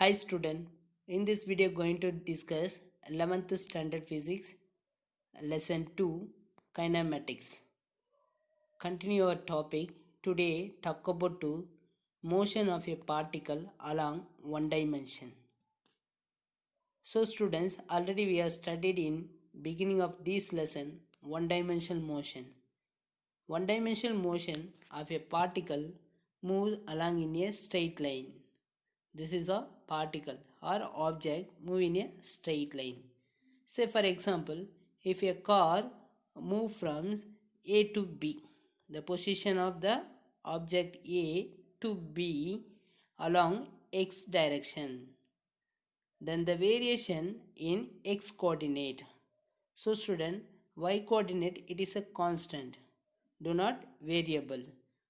Hi student, in this video going to discuss 11th standard physics lesson 2 kinematics. Continue our topic. Today talk about motion of a particle along one dimension. So students, already we have studied in beginning of this lesson one dimensional motion. One dimensional motion of a particle moves along in a straight line. This is a particle or object move in a straight line. Say for example, if a car move from A to B, the position of the object A to B along x direction, then the variation in x coordinate. So student, y coordinate it is a constant, do not variable.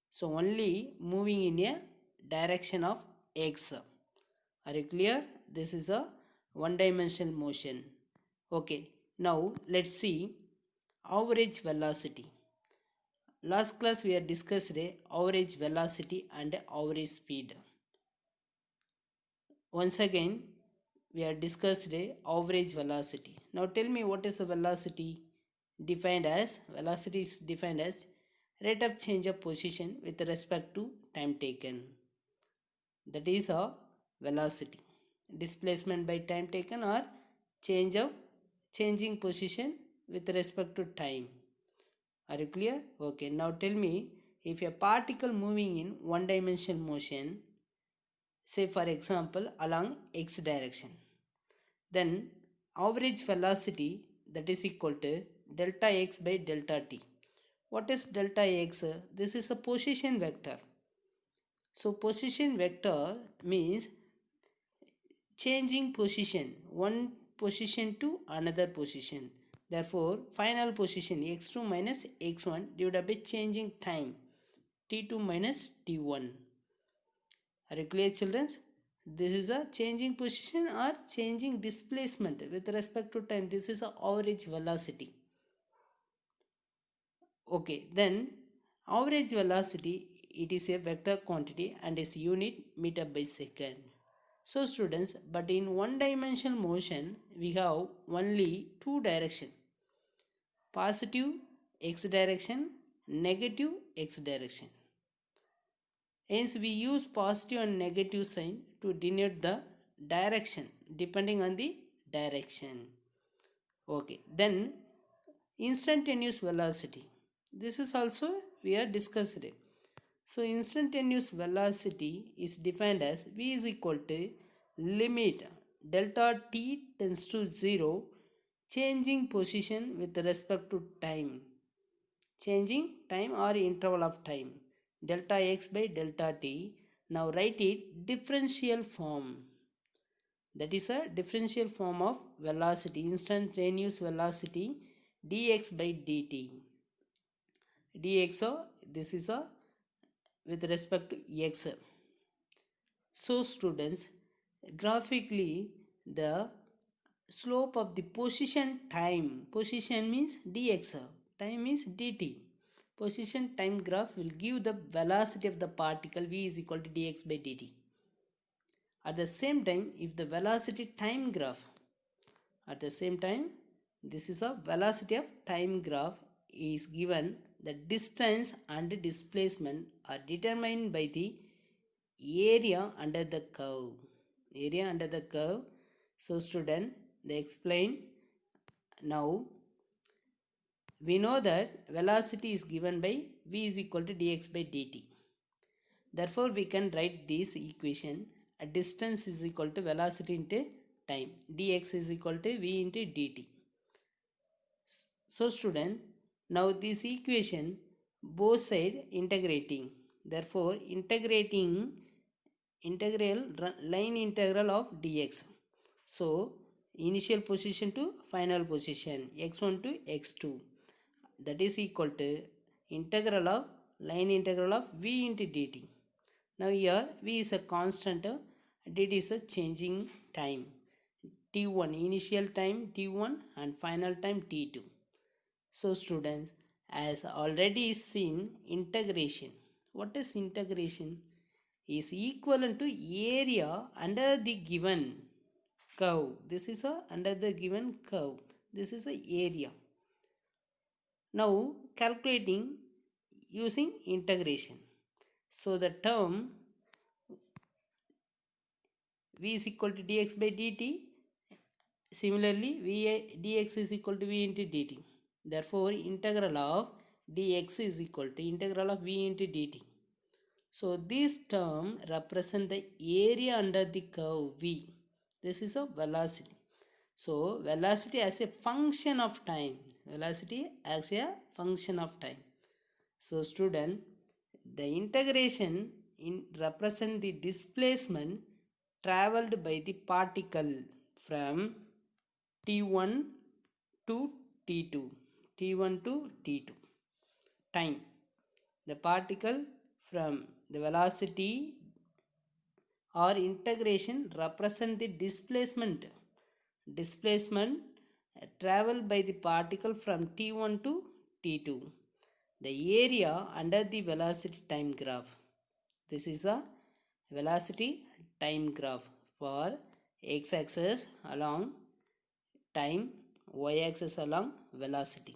So only moving in a direction of x. Are you clear? This is a one dimensional motion. Okay, now let's see average velocity. Last class we have discussed average velocity and average speed. Once again, we have discussed average velocity. Now tell me, what is a velocity? Velocity is defined as rate of change of position with respect to time taken. That is a velocity. Displacement by time taken or changing position with respect to time. Are you clear? Okay, now tell me, if a particle moving in one dimensional motion, say for example along x direction, then average velocity that is equal to delta x by delta t. What is delta x? This is a position vector. So position vector means changing position, one position to another position. Therefore, final position x2 minus x1 divided by changing time t2 minus t1. Are you clear, children? This is a changing position or changing displacement with respect to time. This is a average velocity. Okay, then average velocity, it is a vector quantity and is unit meter by second. So students, but in one dimensional motion we have only two direction, positive x direction, negative x direction. Hence we use positive and negative sign to denote the direction depending on the direction. Okay, then instantaneous velocity. This is also we are discussed. So instantaneous velocity is defined as v is equal to limit delta t tends to 0, changing position with respect to time, changing time or interval of time, delta x by delta t. Now write it differential form. That is a differential form of velocity, instantaneous velocity dx by dt. Dx, this is a with respect to x. So students, graphically the slope of the position means dx, time means dt. Position time graph will give the velocity of the particle v is equal to dx by dt. At the same time, if the velocity time graph, at the same time, this is a velocity of time graph is given, the distance and displacement are determined by the area under the curve. Area under the curve. So student, they explain. Now we know that velocity is given by v is equal to dx by dt. Therefore we can write this equation, a distance is equal to velocity into time, dx is equal to v into dt. So student, now this equation both side integrating, therefore integrating line integral of dx. So initial position to final position x1 to x2, that is equal to integral of line integral of v into dt. Now here v is a constant, dt is a changing time, t1 initial time t1 and final time t2. So students, as already seen, integration. What is integration? is equivalent to area under the given curve. This is a under the given curve. This is a area. Now calculating using integration. So the term v is equal to dx by dt. Similarly, dx is equal to v into dt. Therefore, integral of dx is equal to integral of v into dt. So this term represents the area under the curve v. This is a velocity. So velocity as a function of time. Velocity as a function of time. So student, the integration represent the displacement traveled by the particle from t1 to t2. t1 to t2. Time. The particle from the velocity or integration represent the displacement traveled by the particle from t1 to t2. The area under the velocity time graph. This is a velocity time graph for x-axis along time, y-axis along velocity.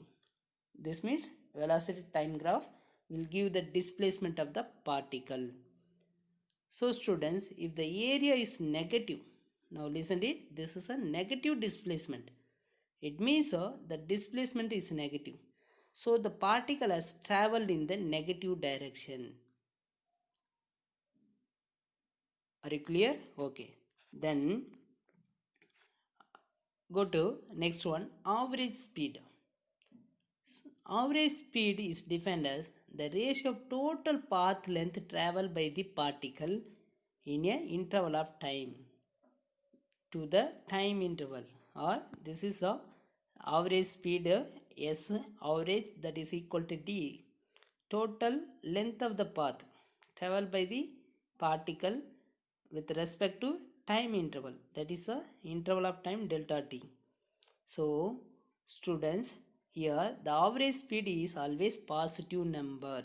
This means velocity time graph will give the displacement of the particle. So students, if the area is negative, now listen to it, this is a negative displacement. It means the displacement is negative. So the particle has traveled in the negative direction. Are you clear? Okay. Then go to next one, average speed. Average speed is defined as the ratio of total path length traveled by the particle in a interval of time to the time interval, or this is the average speed S average, that is equal to D, total length of the path traveled by the particle with respect to time interval, that is a interval of time delta t. So students, here the average speed is always positive number.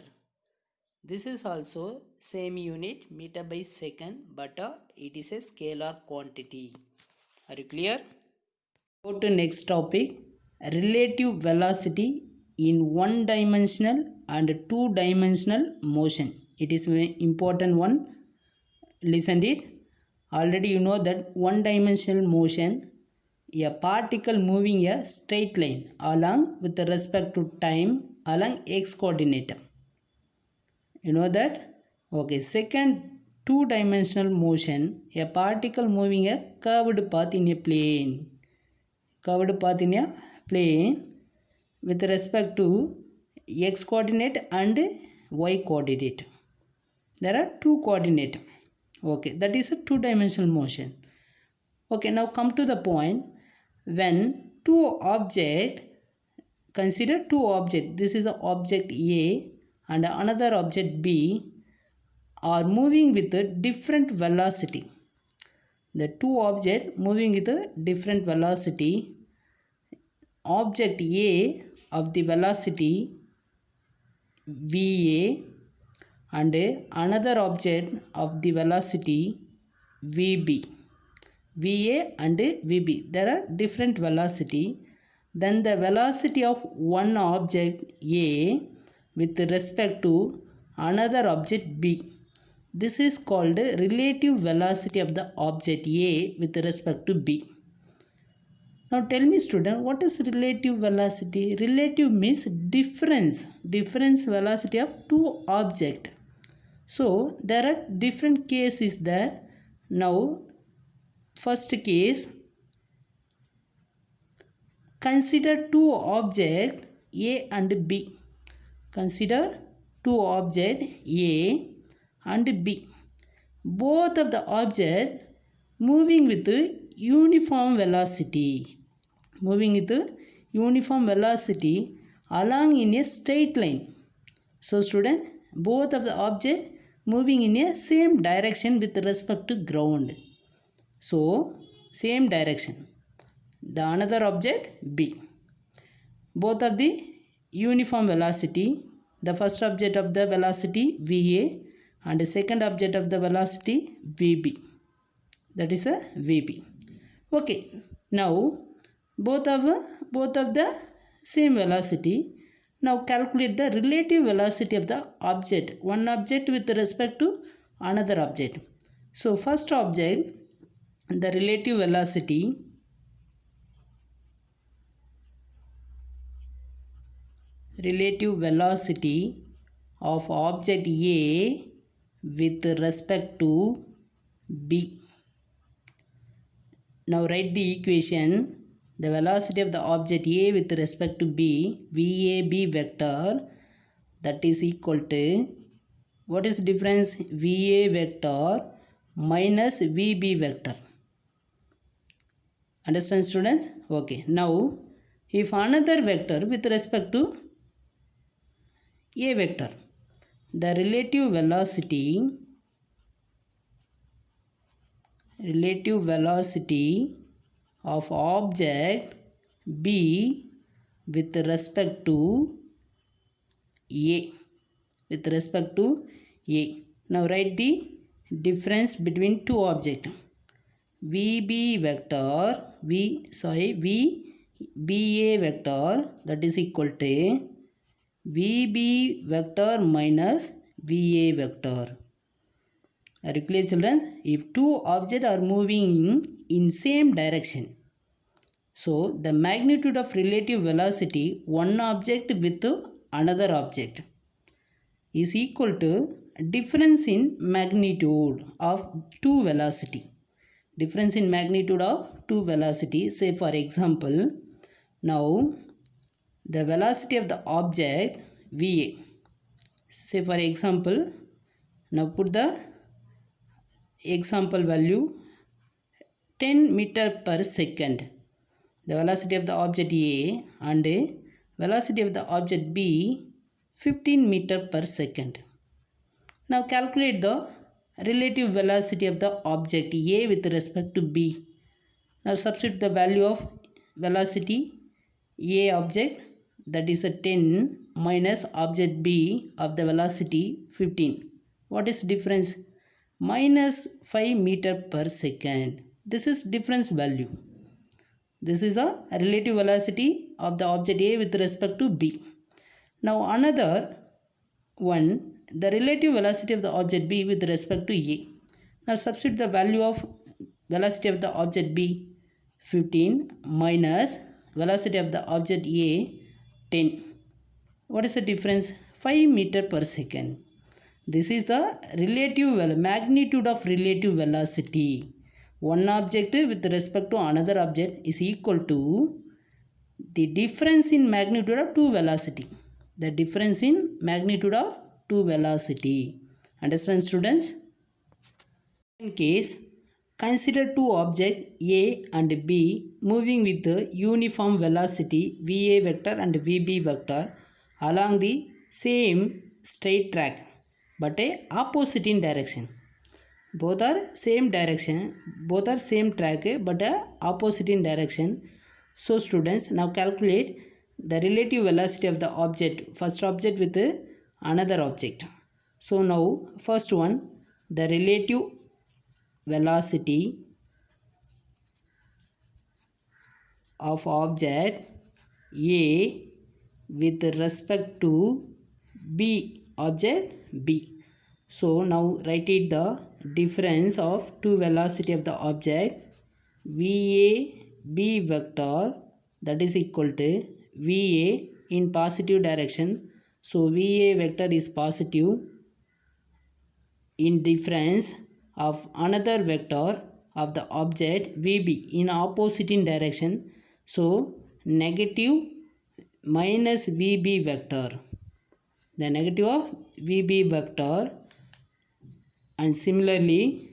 This is also same unit meter by second, but it is a scalar quantity. Are you clear? Go to next topic, relative velocity in one dimensional and two dimensional motion. It is an important one. Listen it. Already you know that one dimensional motion, a particle moving a straight line along with respect to time along x coordinate. You know that? Okay. Second, two-dimensional motion, a particle moving a curved path in a plane. Curved path in a plane with respect to x coordinate and y coordinate. There are two coordinates. Okay, that is a two-dimensional motion. Okay, now come to the point. When two objects, consider two objects. This is an object A and another object B are moving with a different velocity. The two objects moving with a different velocity. Object A of the velocity VA and another object of the velocity VB. VA and VB. There are different velocity. Then the velocity of one object A with respect to another object B. This is called relative velocity of the object A with respect to B. Now tell me student, what is relative velocity? Relative means difference velocity of two objects. So there are different cases there. Now first case, consider two objects A and B. Consider two objects A and B. Both of the objects moving with uniform velocity. Moving with uniform velocity along in a straight line. So student, both of the objects moving in a same direction with respect to ground. So same direction. The another object B. Both of the uniform velocity. The first object of the velocity VA and the second object of the velocity VB, that is a VB. Okay, now both of the same velocity. Now calculate the relative velocity of the object, one object with respect to another object. So first object, the relative velocity of object A with respect to B. Now write the equation. The velocity of the object A with respect to B, VAB vector, that is equal to, what is difference? VA vector minus VB vector. Understand, students? Okay. Now if another vector with respect to A vector, the relative velocity of object B with respect to A. Now write the difference between two objects. VBA vector, that is equal to VB vector minus VA vector. Are you clear, children? If two objects are moving in same direction, so the magnitude of relative velocity one object with another object is equal to difference in magnitude of two velocity. Say for example, now the velocity of the object VA. Say for example, now put the example value 10 meter per second. The velocity of the object A and velocity of the object B 15 meter per second. Now calculate the relative velocity of the object A with respect to B. Now substitute the value of velocity A object, that is a 10, minus object B of the velocity 15. What is difference? Minus 5 meter per second. This is difference value. This is a relative velocity of the object A with respect to B. Now another one, the relative velocity of the object B with respect to A. Now substitute the value of velocity of the object B 15 minus velocity of the object A 10. What is the difference? 5 meter per second. This is the relative magnitude of relative velocity. One object with respect to another object is equal to the difference in magnitude of two velocity. The difference in magnitude of two velocity. Understand, students? In case, consider two objects A and B moving with the uniform velocity VA vector and VB vector along the same straight track but a opposite in direction. Both are same direction, both are same track but a opposite in direction. So students, now calculate the relative velocity of the object, first object with another object. So now first one, the relative velocity of object A with respect to B, object B. So now write it, the difference of two velocity of the object VAB vector, that is equal to VA in positive direction. So VA vector is positive in difference of another vector of the object VB in opposite in direction. So negative minus VB vector, the negative of VB vector, and similarly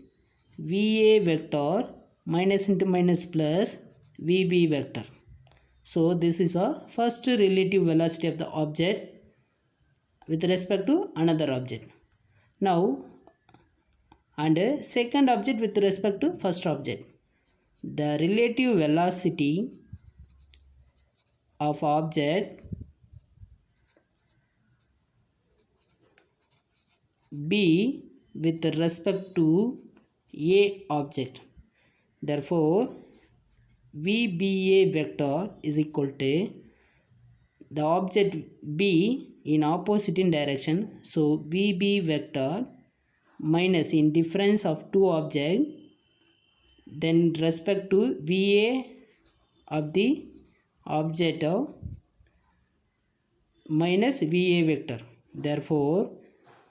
VA vector minus into minus plus VB vector. So this is a first relative velocity of the object with respect to another object. Now and second object with respect to first object. The relative velocity of object B with respect to A object. Therefore, VBA vector is equal to the object B in opposite in direction. So, VB vector minus in difference of two objects, then respect to VA of the object of minus VA vector. Therefore,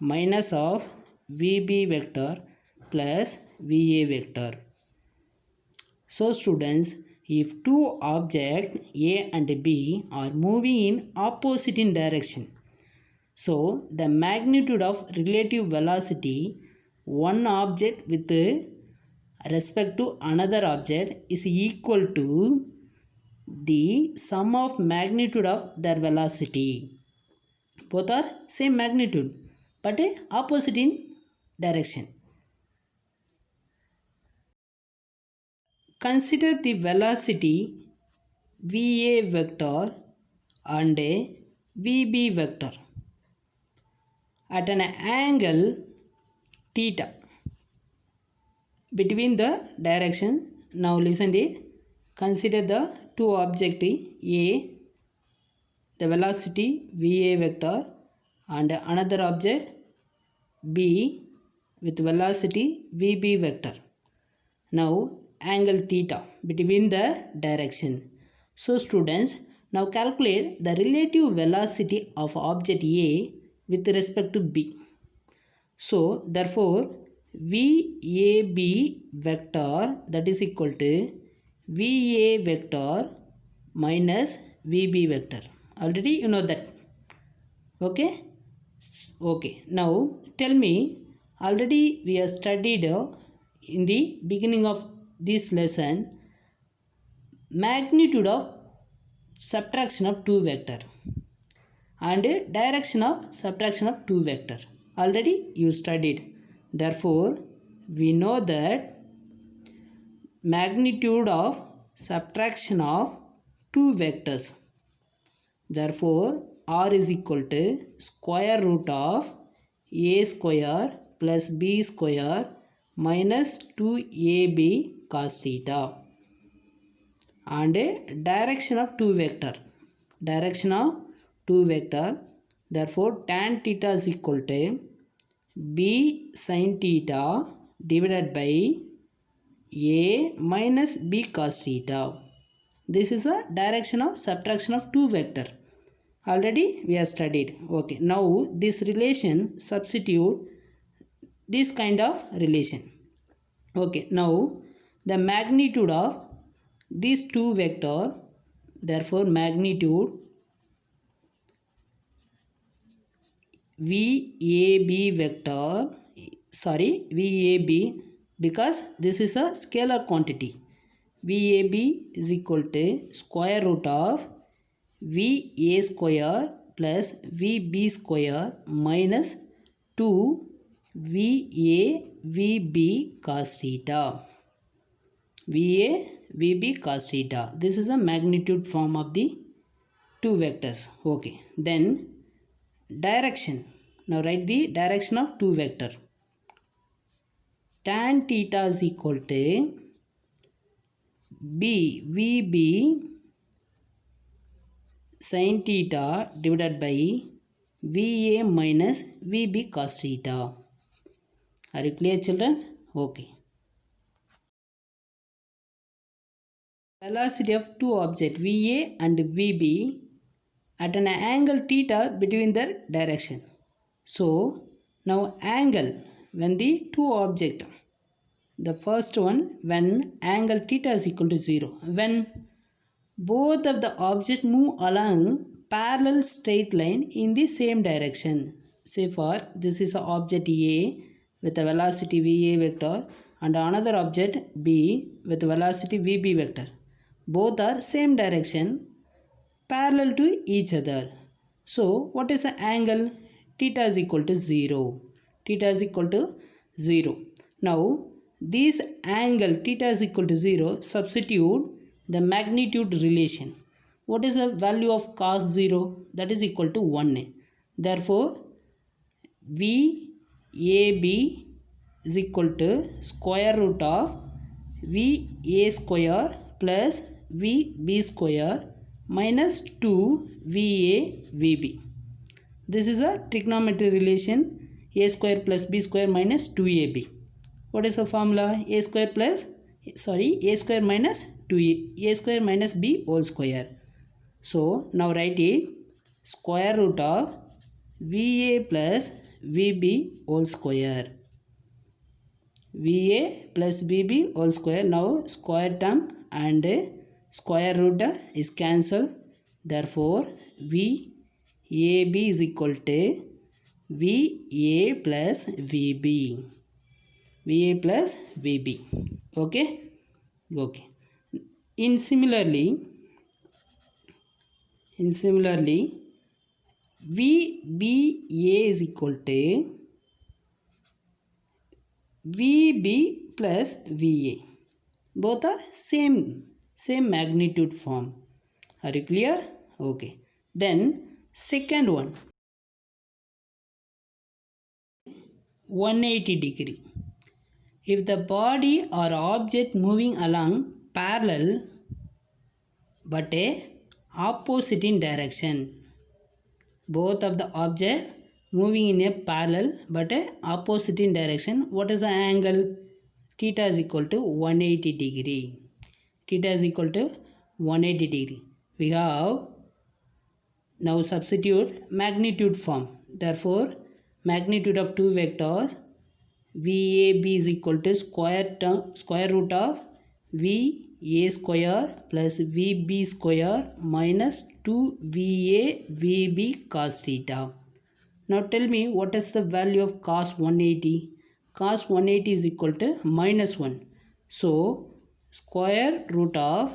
minus of VB vector plus VA vector. So students, if two objects A and B are moving in opposite in direction, so the magnitude of relative velocity one object with respect to another object is equal to the sum of magnitude of their velocity. Both are same magnitude but opposite in direction. Consider the velocity VA vector and VB vector at an angle theta between the direction. Now listen to it. Consider the two objects A, the velocity VA vector, and another object B with velocity VB vector. Now angle theta between the direction. So students, now calculate the relative velocity of object A with respect to B. So therefore VAB vector, that is equal to VA vector minus VB vector. Already you know that. Okay. Okay. Now tell me, already we have studied in the beginning of this lesson magnitude of subtraction of two vector and direction of subtraction of two vector. Already you studied. Therefore, we know that magnitude of subtraction of two vectors. Therefore, R is equal to square root of A square plus B square minus 2AB cos theta. And direction of two vector. Direction of two vector. Therefore, tan theta is equal to B sin theta divided by A minus B cos theta. This is a direction of subtraction of two vector. Already we have studied. Okay. Now this relation, substitute this kind of relation. Okay. Now the magnitude of these two vector. Therefore magnitude VAB vector, VAB, because this is a scalar quantity. VAB is equal to square root of VA square plus VB square minus 2 VA VB cos theta. VA VB cos theta. This is a magnitude form of the two vectors. Okay. Then direction. Now write the direction of two vector. Tan theta is equal to B VB sin theta divided by VA minus VB cos theta. Are you clear, children? Okay. Velocity of two objects VA and VB at an angle theta between their direction. So now angle, when the two objects, the first one when angle theta is equal to 0, when both of the objects move along parallel straight line in the same direction. Say for this is an object A with a velocity VA vector and another object B with velocity VB vector. Both are same direction parallel to each other. So what is the angle? Theta is equal to 0. Theta is equal to 0. Now this angle theta is equal to 0, substitute the magnitude relation. What is the value of cos 0? That is equal to 1. Therefore VAB is equal to square root of VA square plus VB square minus 2 VA VB. This is a trigonometry relation A square plus B square minus 2AB. What is the formula? A square minus 2A, A square minus B whole square. So now write it, square root of VA plus VB whole square. VA plus VB whole square. Now square term and square root is cancelled. Therefore VAB is equal to VA plus VB. VA plus VB. Okay. In similarly VBA is equal to VB plus VA. Both are same magnitude form. Are you clear? Okay. Then second one, 180 degree. If the body or object moving along parallel but a opposite in direction, both of the object moving in a parallel but a opposite in direction, what is the angle? Theta is equal to 180 degree. Theta is equal to 180 degree. We have now substitute magnitude form. Therefore magnitude of two vectors VAB is equal to square root of VA square plus VB square minus 2VA VB cos theta. Now tell me, what is the value of cos 180? Cos 180 is equal to minus 1. So square root of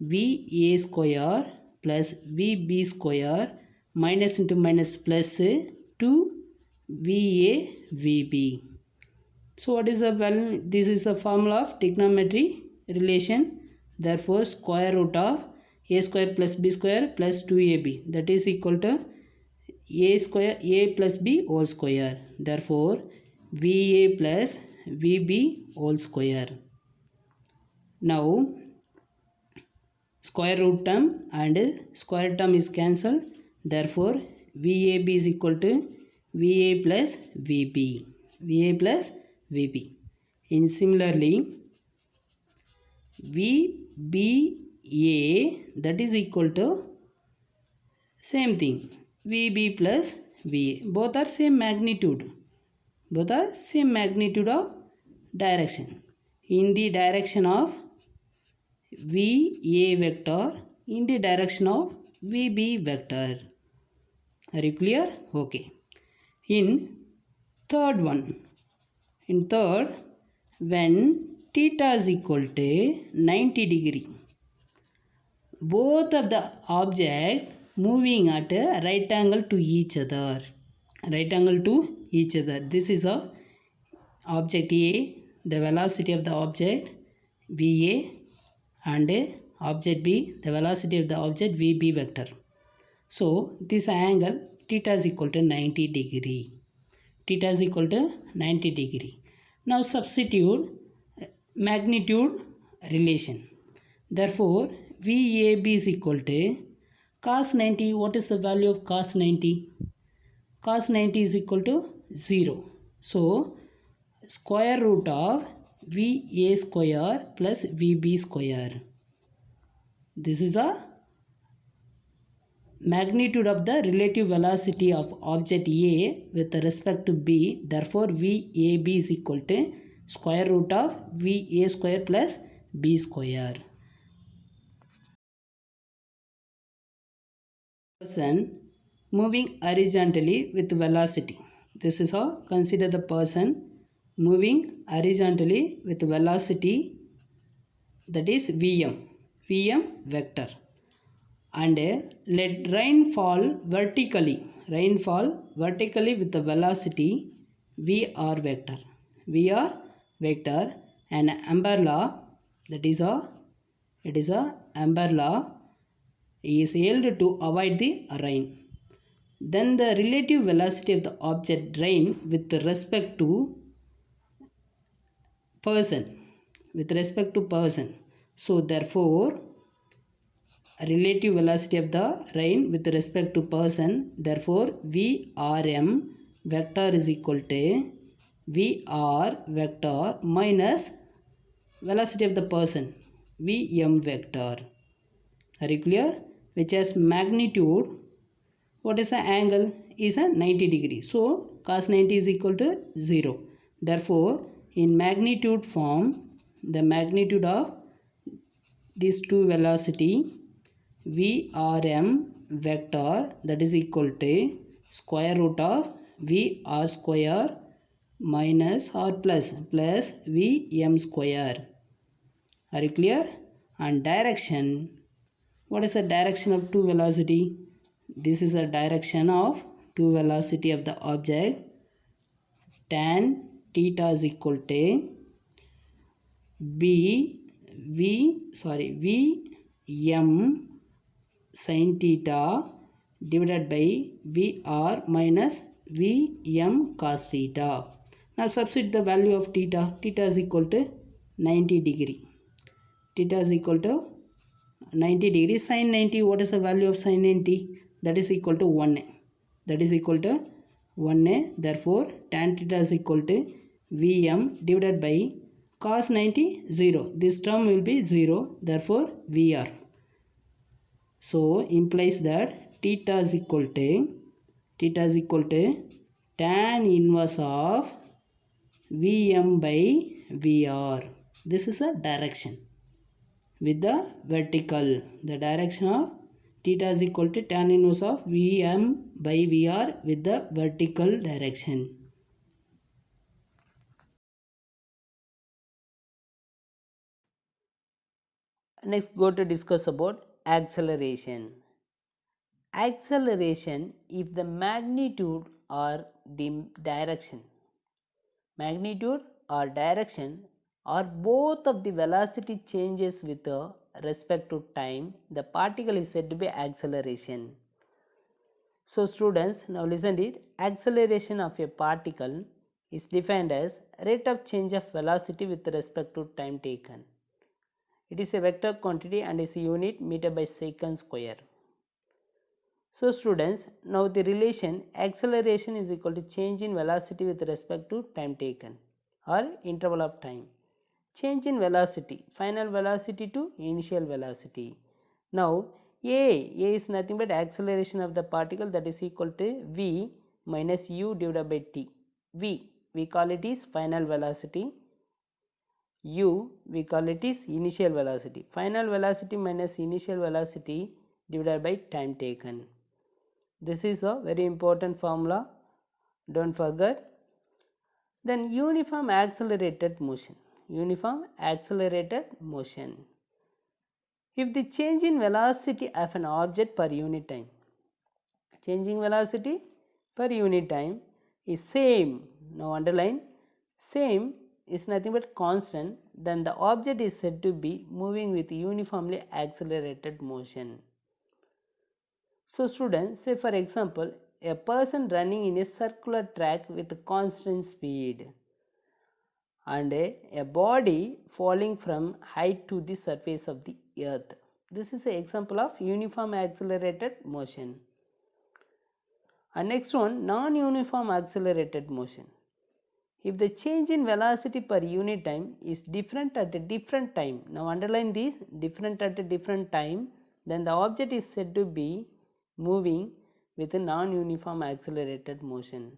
VA square plus VB square minus into minus plus 2VA VB. So what is the value? This is a formula of trigonometry relation. Therefore square root of A square plus B square plus 2AB, that is equal to A square A plus B whole square. Therefore VA plus VB whole square. Now square root term and square term is cancelled. Therefore VAB is equal to VA plus VB. VA plus VB. In similarly VBA, that is equal to same thing, VB plus VA. Both are same magnitude. Both are same magnitude of direction. In the direction of VA vector, in the direction of VB vector. Are you clear? Okay. In third one, when theta is equal to 90 degree, both of the object moving at a right angle to each other. This is a object A, the velocity of the object VA, and object B, the velocity of the object VB vector. So this angle theta is equal to 90 degree. Theta is equal to 90 degree. Now substitute magnitude relation. Therefore VAB is equal to cos 90. What is the value of cos 90? Cos 90 is equal to 0. So square root of VA square plus VB square. This is a magnitude of the relative velocity of object A with respect to B. Therefore VAB is equal to square root of VA square plus B square. Person moving horizontally with velocity. This is how consider the person moving horizontally with velocity, that is VM vector, and let rain fall vertically with the velocity VR vector, and umbrella, that is a umbrella is held to avoid the rain. Then the relative velocity of the object rain with respect to person, with respect to person. So therefore relative velocity of the rain with respect to person, therefore vrm vector is equal to vr vector minus velocity of the person vm vector. Are you clear? Which has magnitude, what is the angle, is a 90 degree, so cos 90 is equal to 0. Therefore in magnitude form, the magnitude of these two velocity vrm vector, that is equal to square root of vr square minus or plus vm square. Are you clear? And direction, what is the direction of two velocity? This is a direction of two velocity of the object. Tan theta is equal to vm sin theta divided by vr minus vm cos theta. Now substitute the value of theta. Theta is equal to 90 degree. Theta is equal to 90 degree. Sin 90, what is the value of sin 90? That is equal to 1a. That is equal to 1a. Therefore tan theta is equal to vm divided by cos 90 0. This term will be 0. Therefore vr. So implies that theta is equal to tan inverse of vm by vr. This is a direction with the vertical. The direction of theta is equal to tan inverse of vm by vr with the vertical direction. Next, go to discuss about acceleration. Acceleration, if the magnitude or the direction, magnitude or direction or both of the velocity changes with respect to time, the particle is said to be acceleration. So students, now listen to it. Acceleration of a particle is defined as rate of change of velocity with respect to time taken. It is a vector quantity and is a unit meter by second square. So students, now the relation acceleration is equal to change in velocity with respect to time taken or interval of time. Change in velocity, final velocity to initial velocity. Now a is nothing but acceleration of the particle, that is equal to v minus u divided by t. V we call it is final velocity, u we call it is initial velocity. Final velocity minus initial velocity divided by time taken. This is a very important formula, don't forget. Then uniform accelerated motion. Uniform accelerated motion. If the change in velocity of an object per unit time, changing velocity per unit time is same, now underline, same is nothing but constant, then the object is said to be moving with uniformly accelerated motion. So students, say for example, a person running in a circular track with constant speed and a body falling from height to the surface of the earth. This is an example of uniform accelerated motion. And next one, non-uniform accelerated motion. If the change in velocity per unit time is different at a different time, now underline this, different at a different time, then the object is said to be moving with a non-uniform accelerated motion.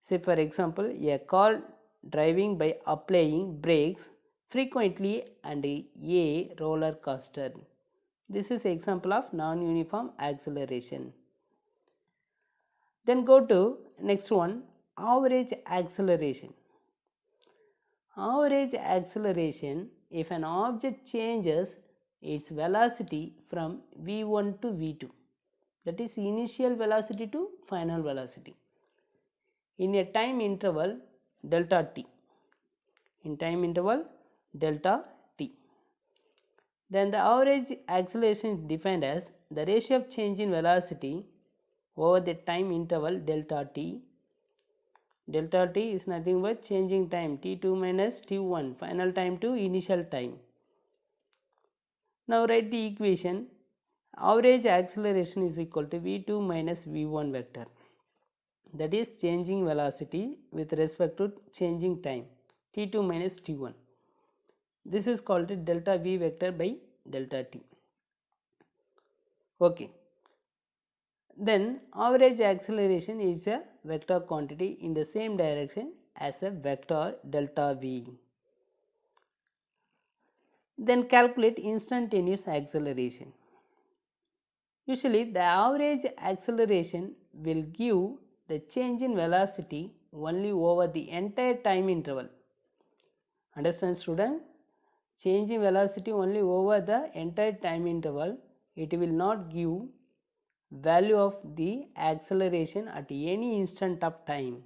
Say for example, a car driving by applying brakes frequently and a roller coaster. This is an example of non-uniform acceleration. Then go to next one, average acceleration. Average acceleration, if an object changes its velocity from v1 to v2, that is initial velocity to final velocity, in a time interval delta t, in time interval delta t, then the average acceleration is defined as the ratio of change in velocity over the time interval delta t Delta t is nothing but changing time, t2 minus t1, final time to initial time. Now write the equation. Average acceleration is equal to v2 minus v1 vector, that is changing velocity with respect to changing time, t2 minus t1. This is called delta v vector by delta t. Okay. Then average acceleration is a vector quantity in the same direction as a vector delta v. Then calculate instantaneous acceleration. Usually the average acceleration will give the change in velocity only over the entire time interval. Understand, student? Change in velocity only over the entire time interval. It will not give value of the acceleration at any instant of time.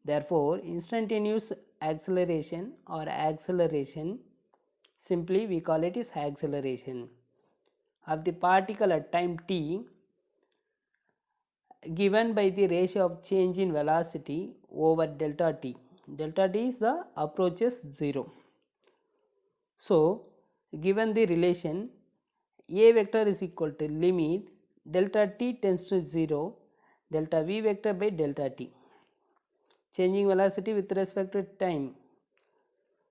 Therefore, instantaneous acceleration or acceleration, simply we call it is acceleration of the particle at time t given by the ratio of change in velocity over delta t. Delta t is the approaches 0. So, given the relation a vector is equal to limit delta t tends to 0 delta v vector by delta t, changing velocity with respect to time.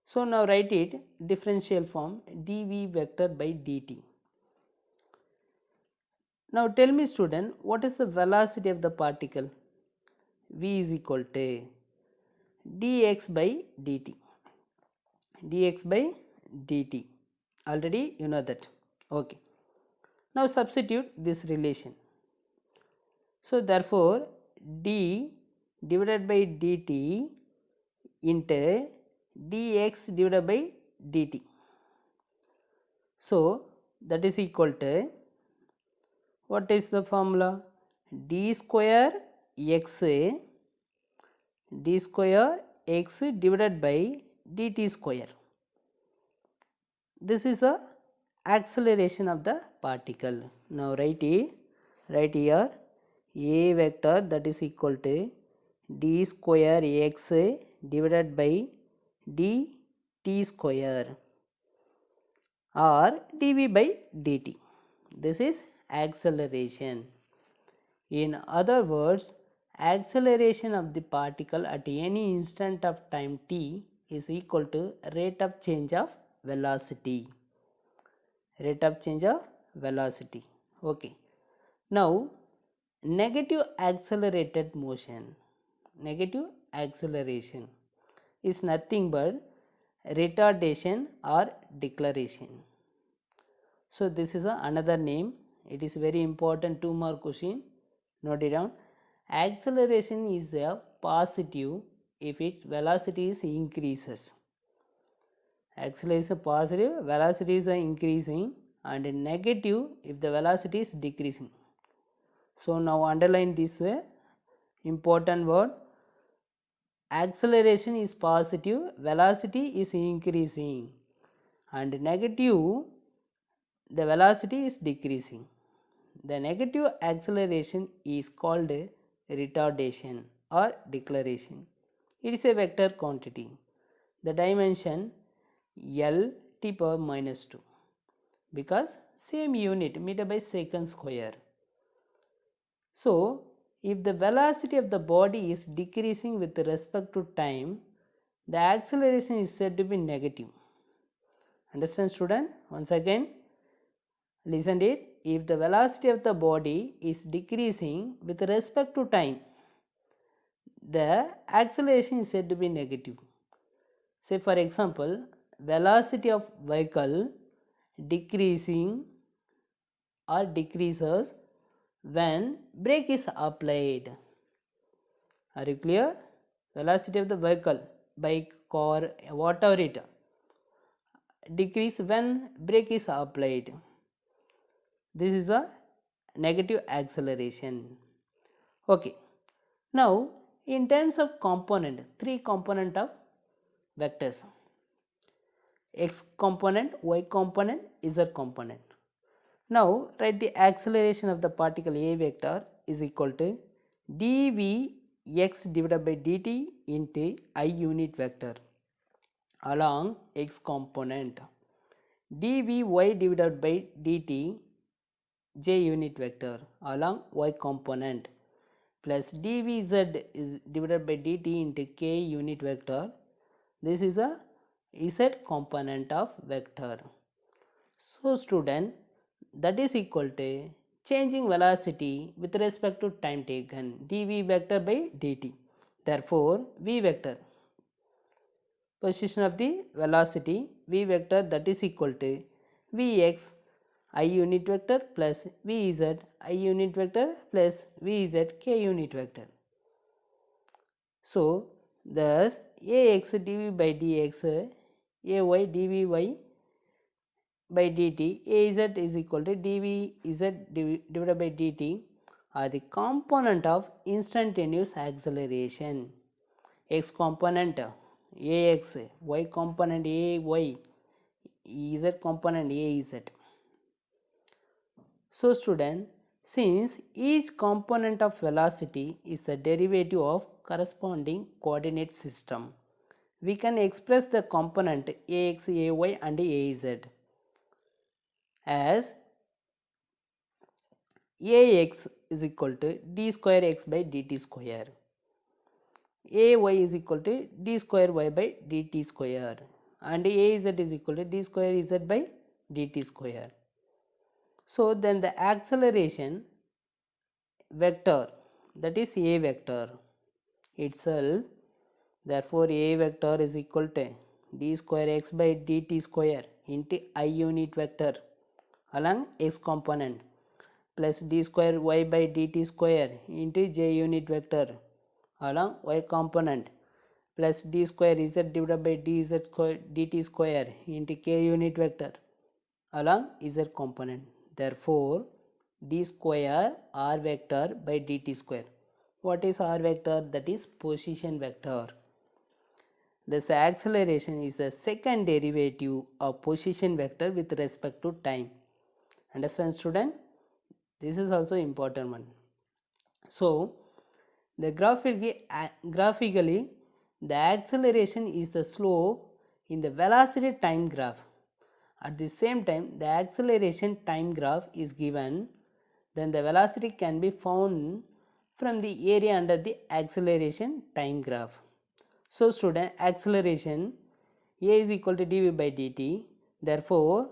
So, now write it differential form dv vector by dt. Now tell me, student, what is the velocity of the particle? V is equal to dx by dt. Dx by dt. Already you know that. Okay. Now substitute this relation. So therefore d divided by dt into dx divided by dt. So that is equal to, what is the formula? D square x divided by dt square. This is a acceleration of the particle. Now write here a vector, that is equal to d square x divided by dt square or dv by dt. This is acceleration. In other words, acceleration of the particle at any instant of time t is equal to rate of change of velocity. Rate of change of velocity. Okay. Now, negative accelerated motion. Negative acceleration is nothing but retardation or deceleration. So this is another name. It is very important 2 mark question. Note it down. Acceleration is a positive if its velocity is increases. Acceleration is positive, velocity is increasing, and negative if the velocity is decreasing. So now underline this important word. Acceleration is positive, velocity is increasing, and negative the velocity is decreasing. The negative acceleration is called retardation or deceleration. It is a vector quantity. The dimension L t power minus 2, because same unit, meter by second square. So, if the velocity of the body is decreasing with respect to time, the acceleration is said to be negative. Understand, student? Once again, listen to it. If the velocity of the body is decreasing with respect to time, the acceleration is said to be negative. Say for example, velocity of vehicle decreasing or decreases when brake is applied. Are you clear? Velocity of the vehicle, bike, car, whatever it, decrease when brake is applied. This is a negative acceleration. Okay. Now in terms of component, 3 component of vectors: x component, y component, z component. Now write the acceleration of the particle a vector is equal to dv x divided by dt into I unit vector along x component, dvy divided by dt j unit vector along y component, plus dvz is divided by dt into k unit vector. This is a z component of vector. So student, that is equal to changing velocity with respect to time taken, dv vector by dt. Therefore v vector, position of the velocity, v vector, that is equal to vx I unit vector plus vz I unit vector plus vz k unit vector. So thus ax dv by dx, ay dvy by dt, az is equal to dvz divided by dt are the component of instantaneous acceleration. X component ax, y component ay, z component az. So student, since each component of velocity is the derivative of corresponding coordinate system, we can express the component ax, ay and az as ax is equal to d square x by dt square, ay is equal to d square y by dt square, and az is equal to d square z by dt square. So then the acceleration vector, that is a vector itself, therefore a vector is equal to d square x by dt square into I unit vector along x component plus d square y by dt square into j unit vector along y component plus d square z divided by dz square dt square into k unit vector along z component. Therefore d square r vector by dt square. What is r vector? That is position vector. This acceleration is the second derivative of position vector with respect to time. Understand student? This is also important one. So the graphically the acceleration is the slope in the velocity time graph. At the same time the acceleration time graph is given, then the velocity can be found from the area under the acceleration time graph. So student, acceleration a is equal to dv by dt, therefore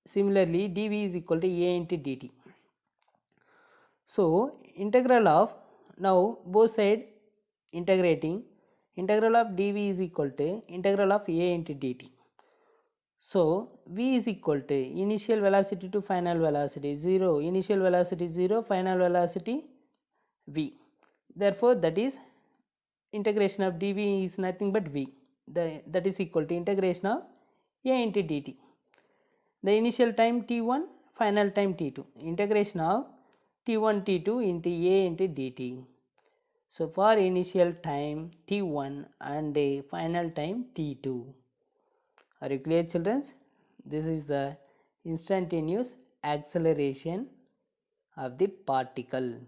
similarly dv is equal to a into dt. So integral of, now both side integrating, integral of dv is equal to integral of a into dt. So v is equal to initial velocity to final velocity 0, initial velocity 0, final velocity v. Therefore that is integration of dv is nothing but v, that is equal to integration of a into dt. The initial time t1, final time t2, integration of t1 t2 into a into dt. So for initial time t1 and a final time t2. Are you clear children? This is the instantaneous acceleration of the particle.